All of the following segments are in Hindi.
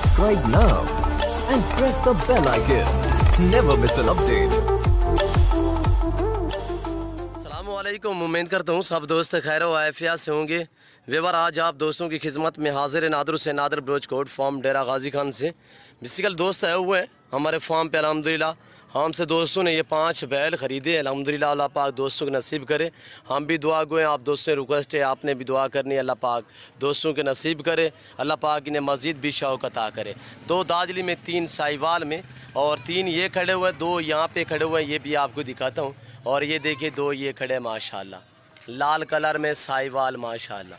Subscribe now and press the bell icon. Never miss an update. अस्सलामुअलैकुम। उम्मीद करता हूँ सब दोस्त खैर व आफियत से होंगे। वेवर आज आप दोस्तों की खिदमत में हाजिर है नादर से नादर ब्रोच कोट फार्म डेरा गाजी खान से। बेसिकल दोस्त आए हुए हैं हमारे फार्म पे अल्हम्दुलिल्लाह। हमसे दोस्तों ने ये 5 बैल ख़रीदे। अल्हम्दुलिल्लाह अल्लाह पाक दोस्तों को नसीब करे। हम भी दुआ गो हैं, आप दोस्तों से रिक्वेस्ट है आपने भी दुआ करनी है, अल्लाह पाक दोस्तों के नसीब करे, अल्लाह पाक इन्हें मज़ीद भी शौक़ अता करे। 2 दाजली में, 3 साहिवाल में और 3 ये खड़े हुए हैं, 2 यहाँ पे खड़े हुए हैं, ये भी आपको दिखाता हूँ। और ये देखिए 2 ये खड़े हैं माशाल्लाह लाल कलर में साहिवाल माशाल्लाह।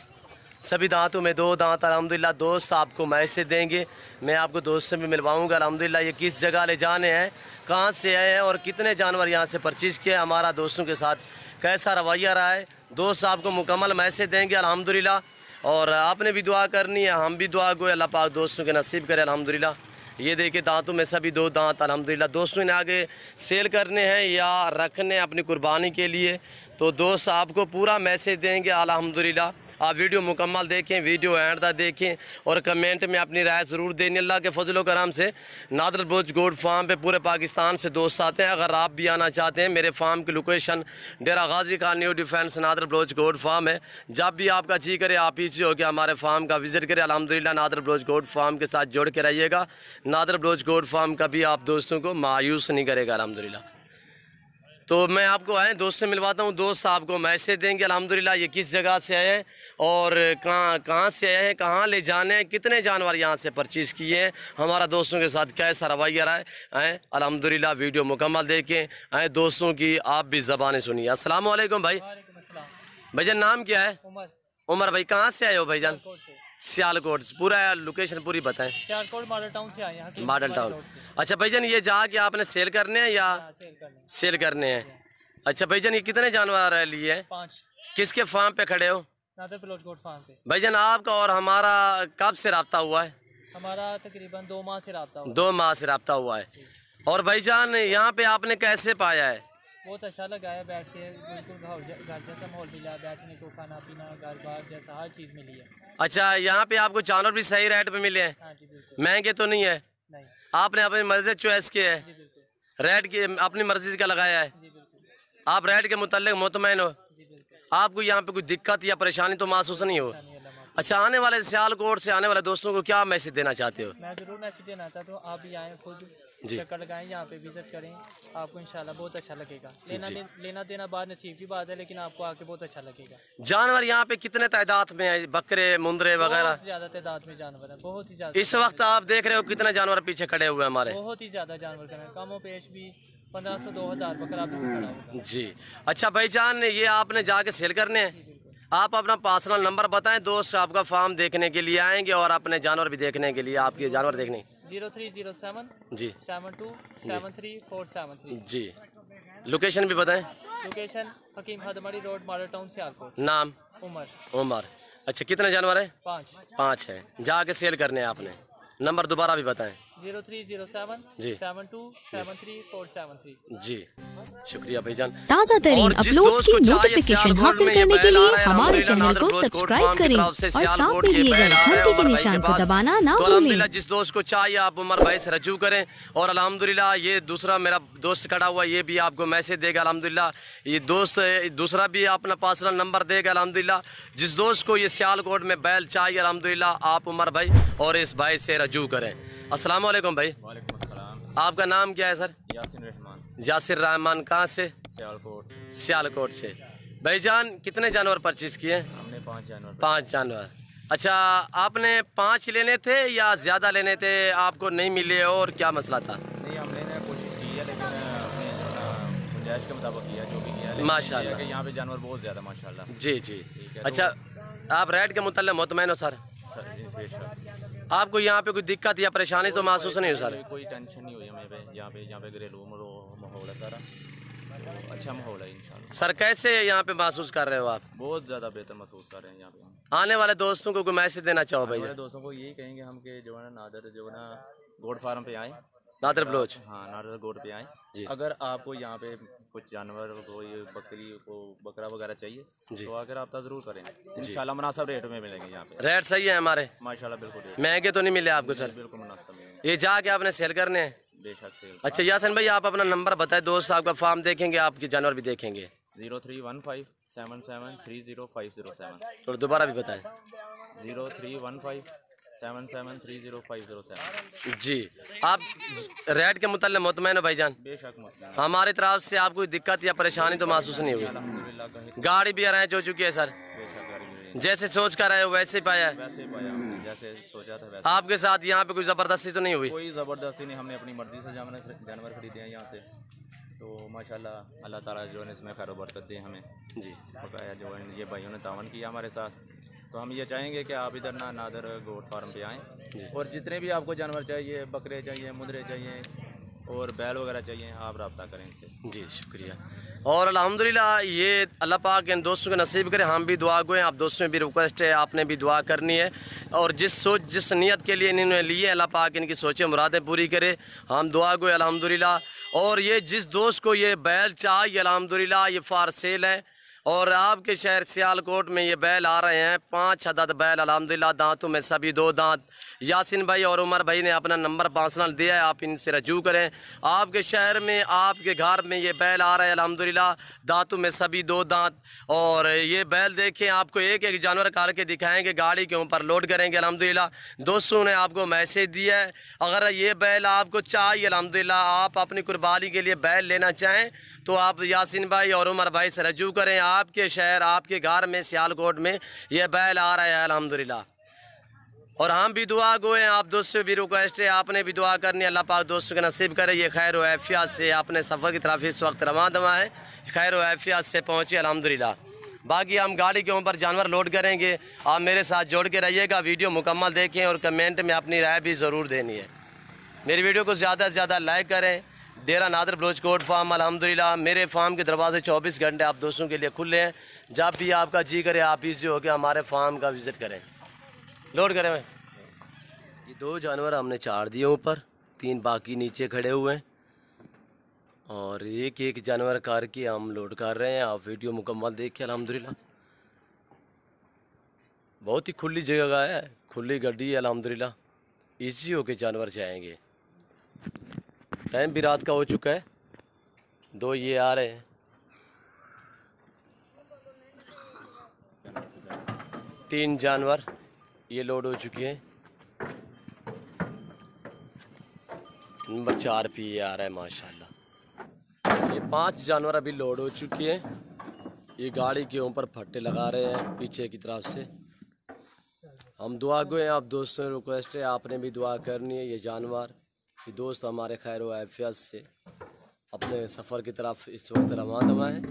सभी दांतों में 2 दांत अल्हम्दुलिल्लाह। दोस्त आपको मैसेज देंगे, मैं आपको दोस्त से भी मिलवाऊंगा अल्हम्दुलिल्लाह। ये किस जगह ले जाने हैं, कहाँ से आए हैं और कितने जानवर यहाँ से परचेज़ किए, हमारा दोस्तों के साथ कैसा रवैया रहा है, दोस्त आपको मुकम्मल मैसेज देंगे अल्हम्दुलिल्लाह। और आपने भी दुआ करनी है, हम भी दुआ गो अल्लाह पाक दोस्तों के नसीब करे अल्हम्दुलिल्लाह। ये देखिए दांतों में सभी 2 दांत अल्हम्दुलिल्लाह। दोस्तों इन्हें आगे सेल करने हैं या रखने हैं अपनी कुर्बानी के लिए, तो दोस्त आपको पूरा मैसेज देंगे अल्हम्दुलिल्लाह। आप वीडियो मुकम्मल देखें, वीडियो एंड तक देखें और कमेंट में अपनी राय ज़रूर दें। अल्लाह के फजल करम से नादर ब्रोच गोट फार्म पे पूरे पाकिस्तान से दोस्त आते हैं। अगर आप भी आना चाहते हैं, मेरे फार्म की location Dera Ghazi Khan new defence नादर ब्रोच गोट फार्म है। जब भी आपका जी करे आप पीछे होकर हमारे फार्म का विज़िट करें अल्हम्दुलिल्लाह। नादर ब्रोच गोट फार्म के साथ जोड़ के रहिएगा। नादर ब्रोच गोट फार्म कभी आप दोस्तों को मायूस नहीं करेगा अल्हम्दुलिल्लाह। तो मैं आपको आए दोस्त से मिलवाता हूँ, दोस्त आपको मैसेज देंगे अल्हम्दुलिल्लाह। ये किस जगह से आए हैं और कहाँ से आए हैं, कहाँ ले जाने हैं, कितने जानवर यहाँ से परचेज़ किए हैं, हमारा दोस्तों के साथ कैसा रवैया रहा है अल्हम्दुलिल्लाह। वीडियो मुकम्मल देखें, आए दोस्तों की आप भी ज़बानें सुनिए। अस्सलाम वालेकुम भाई। भाईजान नाम क्या है? उमर भाई। कहाँ से आए हो भाईजान? सियालकोट। पूरा लोकेशन पूरी बताएं। सियालकोट मॉडल टाउन से आए हैं। Model town. अच्छा भाईजान ये जाके आपने सेल करने हैं या सेल करने हैं? अच्छा भाईजान ये कितने जानवर लिए हैं? 5। किसके फार्म पे खड़े हो? नादर ब्रोच गोट फार्म पे। भाईजान आपका और हमारा कब से रब्ता हुआ है? हमारा तकरीबन 2 माह से रब्ता हुआ। 2 माह से रब्ता हुआ है। और भाईजान यहाँ पे आपने कैसे पाया है? बहुत अच्छा लगा है, बैठ के बिल्कुल घर जैसा माहौल मिला, बैठने को, खाना पीना, घर बार जैसा हर चीज़ मिली है। अच्छा यहाँ पे आपको जानवर भी सही रेट पे मिले हैं? हाँ जी बिल्कुल। महंगे तो नहीं है? नहीं। आपने अपनी मर्जी चॉइस की है? जी बिल्कुल। रेट की अपनी मर्जी का लगाया है? जी बिल्कुल। आप रेट के मुतालिक मुतमईन हो? जी बिल्कुल। आपको यहाँ पे कोई दिक्कत या परेशानी तो महसूस नहीं हो? अच्छा आने वाले सियालकोट से आने वाले दोस्तों को क्या मैसेज देना चाहते हो? मैं ज़रूर मैसेज देना चाहता हूँ, आप भी आएँ, खुद चक्कर लगाएं, यहाँ पे विजिट करें, आपको इंशाल्लाह बहुत अच्छा लगेगा। लेना देना बाद नसीब की बात है, लेकिन आपको आके बहुत अच्छा लगेगा। जानवर यहाँ पे कितने तादाद में है? बकरे, मुंदरे वगैरह? ज़्यादा तादाद में जानवर है, बहुत ही ज़्यादा। इस वक्त आप देख रहे हो कितने जानवर पीछे खड़े हुए हमारे? बहुत ही ज़्यादा जानवर है, कमो पेश भी 1500-2000 बकरा भी खड़ा होगा। जी। अच्छा भाईजान ये आपने जाके सेल करने हैं? आप अपना पर्सनल नंबर बताएं, दोस्त आपका फार्म देखने के लिए आएंगे और अपने जानवर भी देखने के लिए, आपके जानवर देखने। 0307 जी 7273 जी। लोकेशन भी बताएं। लोकेशन हकीम हदमड़ी रोड, मॉडल टाउन, सियालकोट। नाम? उमर। अच्छा कितने जानवर है? 5 है। जाके सेल करने हैं आपने। नंबर दोबारा भी बताएं। 0307 जी 7273 जी। शुक्रिया भाईजान। ताज़ा तरीन अपलोड्स की नोटिफिकेशन हासिल करने के लिए हमारे चैनल को सब्सक्राइब करें और साथ में दिए गए घंटी के निशान को दबाना ना भूलें। जिस दोस्त को चाहिए आप उमर भाई से रजू करें। और अल्हम्दुलिल्लाह ये दूसरा मेरा दोस्त खड़ा हुआ, ये भी आपको मैसेज देगा अल्हम्दुलिल्लाह। ये दोस्त दूसरा भी अपना पर्सनल नंबर देगा अल्हम्दुलिल्लाह। जिस दोस्त को ये सियालकोट में बैल चाहिए अल्हम्दुलिल्लाह आप उमर भाई और इस भाई से रजू करें। अस्सलाम वालेकुम भाई। वालेकुम अस्सलाम। आपका नाम क्या है सर? यासिर रहमान। यासिर रहमान। कहाँ से? सियालकोट। सियालकोट से। भाईजान कितने जानवर परचेज किए? हमने 5 जानवर। 5 जानवर। अच्छा आपने 5 लेने थे या ज़्यादा लेने थे, आपको नहीं मिले और क्या मसला था? नहीं हमने कोशिश की है, लेकिन अपने गुंजाइश के मुताबिक किया जो भी किया। माशाल्लाह कि यहाँ पे जानवर बहुत ज़्यादा माशाल्लाह। जी जी। अच्छा आप रेट के मुताल्लिक़ मुतमईन हो सर? आपको यहाँ पे कोई दिक्कत या परेशानी तो महसूस नहीं हो सर? कोई टेंशन नहीं हुई हमें पे। यहाँ पे घरेलू माहौल है सारा, तो अच्छा माहौल है इंशाल्लाह। सर कैसे यहाँ पे महसूस कर रहे हो आप? बहुत ज़्यादा बेहतर महसूस कर रहे हैं यहाँ पे हम। आने वाले दोस्तों को कोई मैसेज देना चाहो भाई? दोस्तों को यही कहेंगे हम कि जो है ना नादर जो है ना गोट फार्म पे आए नादर बलोच। हाँ, नादर गोट पे आए जी। अगर आपको यहाँ पे कुछ जानवर कोई बकरी को बकरा वगैरह चाहिए जी। तो आकर रब्ता ज़रूर करें, इंशाल्लाह मुनासिब रेट में मिलेंगे यहाँ पे। रेट सही है हमारे माशाल्लाह बिल्कुल रेट महंगे तो नहीं मिले आपको सर? बिल्कुल मुनासिब मिलेंगे, ये जाके आपने सेल करने हैं? बेशक सेल। अच्छा यासिन भाई आप अपना नंबर बताएं, दोस्त आपका फार्म देखेंगे, आपके जानवर भी देखेंगे। 031577300507। तो दोबारा भी बताएं। 031577300507। जी। आप रेट के मुताल्लिक़ मुतमईन हो भाईजान? बेशक मुतमईन। हमारी तरफ से आपको कोई दिक्कत या परेशानी तो महसूस नहीं हुई? अल्हम्दुलिल्लाह गाड़ी भी अरेंज हो चुकी है सर? बेशक गाड़ी मिली। जैसे सोच कर आए हो वैसे ही पाया है? वैसे पाया हमने, जैसे सोचा था वैसे। आपके साथ यहाँ पे कोई ज़बरदस्ती तो नहीं हुई? कोई ज़बरदस्ती नहीं, हमने अपनी मर्जी से जानवर खरीदे हैं यहाँ से। तो माशाल्लाह अल्लाह ताला जो है इसमें खैर बरकत दे हमें। जी। बकाया जो है ये भाइयों ने तावन किया हमारे साथ, तो हम ये चाहेंगे कि आप इधर नादर गोट फार्म पे आएँ और जितने भी आपको जानवर चाहिए, बकरे चाहिए, मुद्रे चाहिए और बैल वगैरह चाहिए, आप रब्ता करें इनसे। जी शुक्रिया। और अल्हम्दुलिल्लाह ये अल्लाह पाक इन दोस्तों के नसीब करें, हम भी दुआ गए, आप दोस्तों में भी रिक्वेस्ट है आपने भी दुआ करनी है। और जिस नीयत के लिए इन्होंने लिए अल्लाह पाक इनकी सोचें मुरादें पूरी करे, हम दुआ गए अल्हम्दुलिल्लाह। और ये जिस दोस्त को ये बैल चाहिए अल्हम्दुलिल्लाह ये फार सेल है। और आपके शहर सियालकोट में ये बैल आ रहे हैं 5 अदद बैल अल्हम्दुलिल्लाह, दांतों में सभी 2 दांत। यासिन भाई और उमर भाई ने अपना नंबर पर्सनल दिया है, आप इनसे रजू करें। आपके शहर में आपके घर में ये बैल आ रहे हैं अल्हम्दुलिल्लाह, दांतों में सभी 2 दांत। और ये बैल देखें, आपको एक एक जानवर काट के दिखाएंगे, गाड़ी के ऊपर लोड करेंगे अल्हम्दुलिल्लाह। दोस्तों ने आपको मैसेज दिया है, अगर ये बैल आपको चाहिए अल्हम्दुलिल्लाह, आप अपनी कुर्बानी के लिए बैल लेना चाहें तो आप यासिन भाई और उमर भाई से रजू करें। आपके शहर आपके घर में सियालकोट में ये बैल आ रहा है अल्हम्दुलिल्लाह। और हम भी दुआ गो हैं, आप दोस्तों से भी रिक्वेस्ट है, आपने भी दुआ करनी है, अल्लाह पाक दोस्तों के नसीब करे ये खैर व आफियत से अपने सफ़र की तरफ इस वक्त रवां दवा है, खैर व आफियत से पहुँचे अल्हम्दुलिल्लाह। बाकी हम गाड़ी के ऊपर जानवर लोड करेंगे, आप मेरे साथ जोड़ के रहिएगा, वीडियो मुकम्मल देखें और कमेंट में अपनी राय भी ज़रूर देनी है। मेरी वीडियो को ज़्यादा से ज़्यादा लाइक करें। डेरा नादर बलोच कोट फार्म अल्हम्दुलिल्लाह, मेरे फार्म के दरवाजे 24 घंटे आप दोस्तों के लिए खुले हैं। जब भी आपका जी करे आप इजी होकर हमारे फार्म का विज़िट करें। लोड करें भाई। ये 2 जानवर हमने चार दिए ऊपर, 3 बाकी नीचे खड़े हुए हैं और एक एक जानवर करके हम लोड कर रहे हैं। आप वीडियो मुकम्मल देखिए अल्हम्दुलिल्लाह। बहुत ही खुली जगह है, खुली गड्डी है अल्हम्दुलिल्लाह, ईजी होके जानवर जाएंगे। टाइम भी रात का हो चुका है, 2 ये आ रहे हैं, 3 जानवर ये लोड हो चुके हैं, नंबर 4 पे ये आ रहा है माशाल्लाह। ये 5 जानवर अभी लोड हो चुके हैं, ये गाड़ी के ऊपर फट्टे लगा रहे हैं पीछे की तरफ से। हम दुआ गो हैं, आप दोस्तों से रिक्वेस्ट है आपने भी दुआ करनी है। ये जानवर ये दोस्त हमारे खैर व आफियत से अपने सफ़र की तरफ इस वक्त रवां दवा है।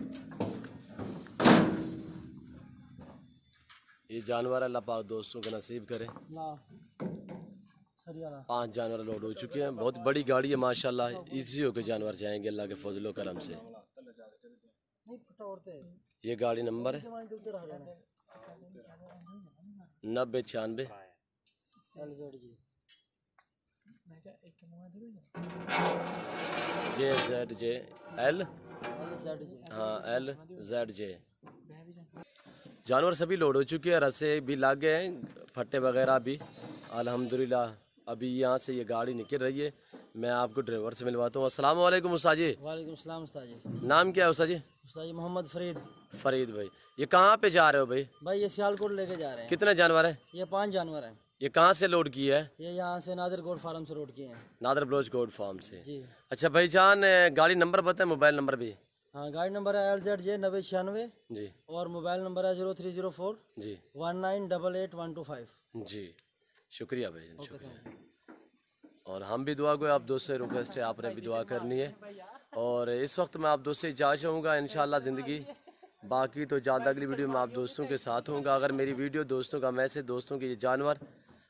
ये जानवर अल्लाह पाक दोस्तों के नसीब करे। 5 जानवर लोड हो चुके हैं, बहुत बड़ी गाड़ी है माशाल्लाह, इजी होकर जानवर जाएंगे अल्लाह के फजलो करम से। ये गाड़ी नंबर है 9096 JZJL, हाँ LZJ। जानवर सभी लोड हो चुके हैं, रस्से भी लग गए हैं, फट्टे वगैरह भी अल्हम्दुलिल्लाह। अभी यहाँ से ये गाड़ी निकल रही है, मैं आपको ड्राइवर से मिलवाता हूँ। अस्सलाम वालेकुम उस्ताद जी। वालेकुम सलाम उस्ताद जी। नाम क्या है उस्ताद जी? उस्ताद जी मोहम्मद फरीद। फरीद भाई, ये कहाँ पे जा रहे हो भाई? भाई ये सियालकोट लेके जा रहे हैं। कितने जानवर हैं? ये 5 जानवर हैं। ये कहाँ से लोड किया है? ये यहाँ से नादर गोट फार्म से रोड किए हैं। नादर बलोच गोट फार्म से जी। अच्छा भाईजान, गाड़ी नंबर बताएं, मोबाइल नंबर भी। हाँ, गाड़ी नंबर है LZJ 9096 जी और मोबाइल नंबर है 0304 जी 19888125। जी शुक्रिया भाई, शुक्रिया। और हम भी दुआ गो, आप दोस्तों से रिक्वेस्ट है आपने भी दुआ करनी है। और इस वक्त मैं आप दोस्तों से इजाज़त चाहूँगा इंशाल्लाह ज़िंदगी, बाकी तो ज़्यादा अगली वीडियो में आप दोस्तों के साथ होऊंगा। अगर मेरी वीडियो दोस्तों का मैसेज, दोस्तों के ये जानवर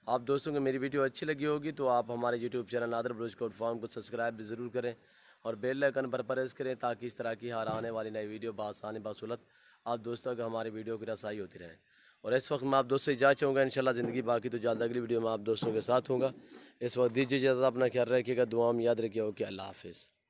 आप दोस्तों को मेरी वीडियो अच्छी लगी होगी तो आप हमारे YouTube channel Nadir Baloch Kot farm को सब्सक्राइब भी ज़रूर करें और बेल आइकन पर प्रेस करें ताकि इस तरह की हर आने वाली नई वीडियो बआसानी बासुलत आप दोस्तों को हमारी वीडियो की रसाई होती रहे। और इस वक्त मैं आप दोस्तों इजाज़त चाहूँगा, इंशाल्लाह ज़िंदगी बाकी तो जल्द अगली वीडियो में आप दोस्तों के साथ होगा। इस वक्त दीजिए इजाज़त, अपना ख्याल रखिएगा, दुआ में याद रखिएगा। ओके, अल्लाह हाफिज़।